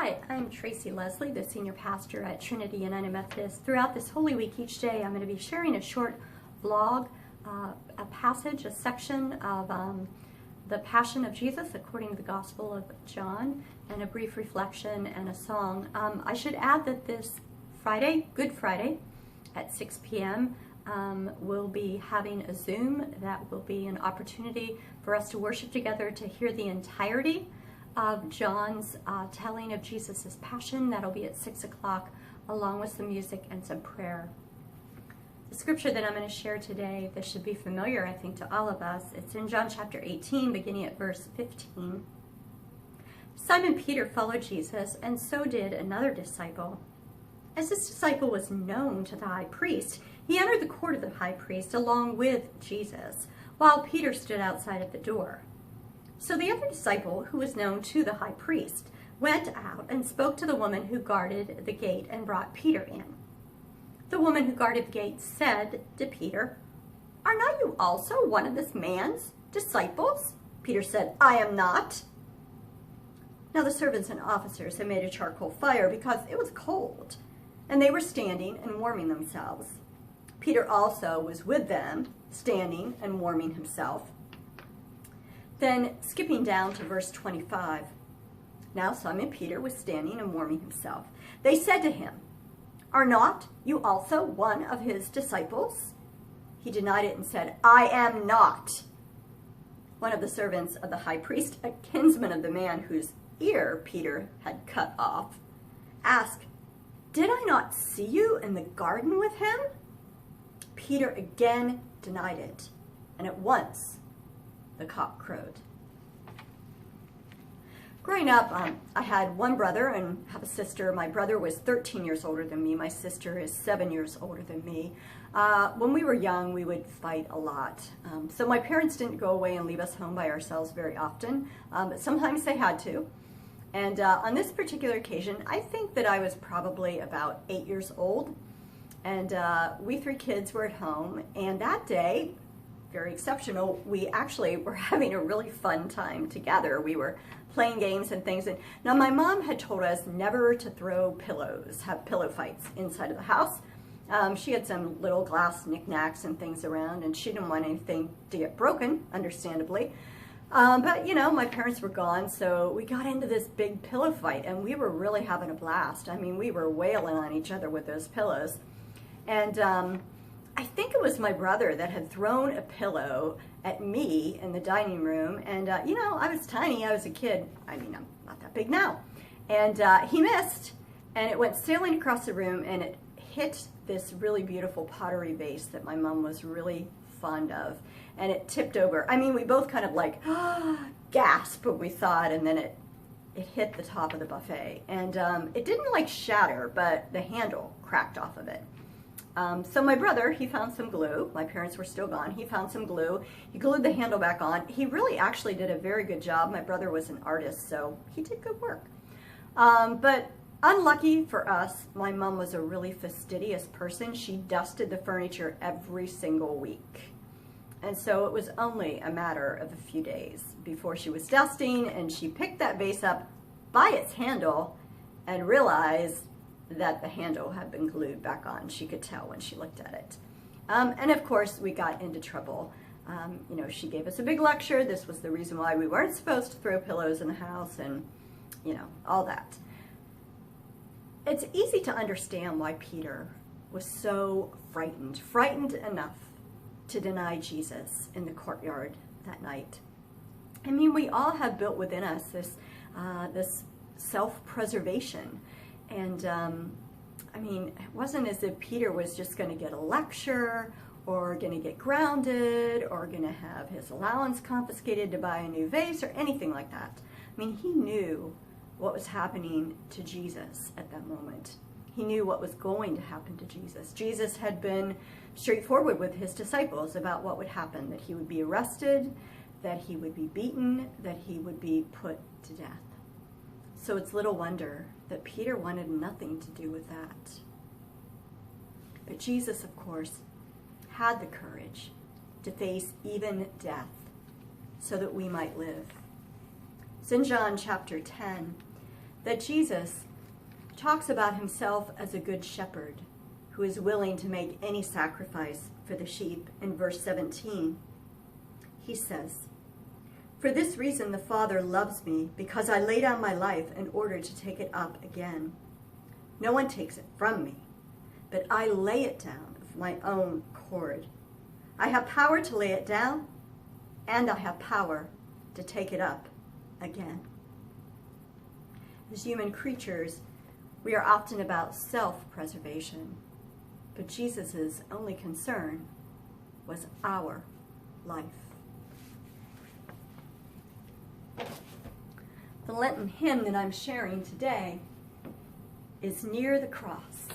Hi, I'm Tracy Leslie, the Senior Pastor at Trinity United Methodist. Throughout this Holy Week each day, I'm going to be sharing a short vlog, a passage, a section of the Passion of Jesus according to the Gospel of John, and a brief reflection and a song. I should add that this Friday, Good Friday, at 6 p.m., we'll be having a Zoom. That will be an opportunity for us to worship together, to hear the entirety of John's telling of Jesus' passion. That'll be at 6 o'clock, along with some music and some prayer. The scripture that I'm going to share today, this should be familiar, I think, to all of us. It's in John chapter 18, beginning at verse 15. Simon Peter followed Jesus, and so did another disciple. As this disciple was known to the high priest, he entered the court of the high priest along with Jesus, while Peter stood outside at the door. So the other disciple, who was known to the high priest, went out and spoke to the woman who guarded the gate and brought Peter in. The woman who guarded the gate said to Peter, "Are not you also one of this man's disciples?" Peter said, "I am not." Now the servants and officers had made a charcoal fire because it was cold, and they were standing and warming themselves. Peter also was with them, standing and warming himself. Then, skipping down to verse 25, now Simon Peter was standing and warming himself. They said to him, "Are not you also one of his disciples?" He denied it and said, "I am not." One of the servants of the high priest, a kinsman of the man whose ear Peter had cut off, asked, "Did I not see you in the garden with him?" Peter again denied it, and at once the cock crowed. Growing up, I had one brother and have a sister. My brother was 13 years older than me. My sister is 7 years older than me. When we were young, we would fight a lot. So my parents didn't go away and leave us home by ourselves very often, but sometimes they had to. And on this particular occasion, I think that I was probably about 8 years old. And we three kids were at home. And that day, very exceptional, we actually were having a really fun time together. We were playing games and things. And now my mom had told us never to throw pillows, have pillow fights inside of the house. She had some little glass knickknacks and things around, and she didn't want anything to get broken, understandably. But, you know, my parents were gone, so we got into this big pillow fight, and we were really having a blast. I mean, we were wailing on each other with those pillows. And I think it was my brother that had thrown a pillow at me in the dining room. And, you know, I was tiny. I was a kid. I mean, I'm not that big now. And he missed, and it went sailing across the room, and it hit this really beautiful pottery vase that my mom was really fond of. And it tipped over. I mean, we both kind of like gasped when we saw it, and then it hit the top of the buffet. And it didn't like shatter, but the handle cracked off of it. So my brother, he found some glue. My parents were still gone. He found some glue. He glued the handle back on. He really actually did a very good job. My brother was an artist, so he did good work. But unlucky for us, my mom was a really fastidious person. She dusted the furniture every single week. And so it was only a matter of a few days before she was dusting, and she picked that vase up by its handle and realized that the handle had been glued back on. She could tell when she looked at it. And of course, we got into trouble. You know, she gave us a big lecture. This was the reason why we weren't supposed to throw pillows in the house, and, you know, all that. It's easy to understand why Peter was so frightened enough to deny Jesus in the courtyard that night. I mean, we all have built within us this self-preservation. And I mean, it wasn't as if Peter was just going to get a lecture or going to get grounded or going to have his allowance confiscated to buy a new vase or anything like that. I mean, he knew what was happening to Jesus at that moment. He knew what was going to happen to Jesus. Jesus had been straightforward with his disciples about what would happen, that he would be arrested, that he would be beaten, that he would be put to death. So it's little wonder that Peter wanted nothing to do with that. But Jesus, of course, had the courage to face even death so that we might live. It's in John chapter 10. that Jesus talks about himself as a good shepherd who is willing to make any sacrifice for the sheep. In verse 17, he says, "For this reason the Father loves me, because I lay down my life in order to take it up again. No one takes it from me, but I lay it down of my own accord. I have power to lay it down, and I have power to take it up again." As human creatures, we are often about self-preservation, but Jesus' only concern was our life. The Lenten hymn that I'm sharing today is "Near the Cross."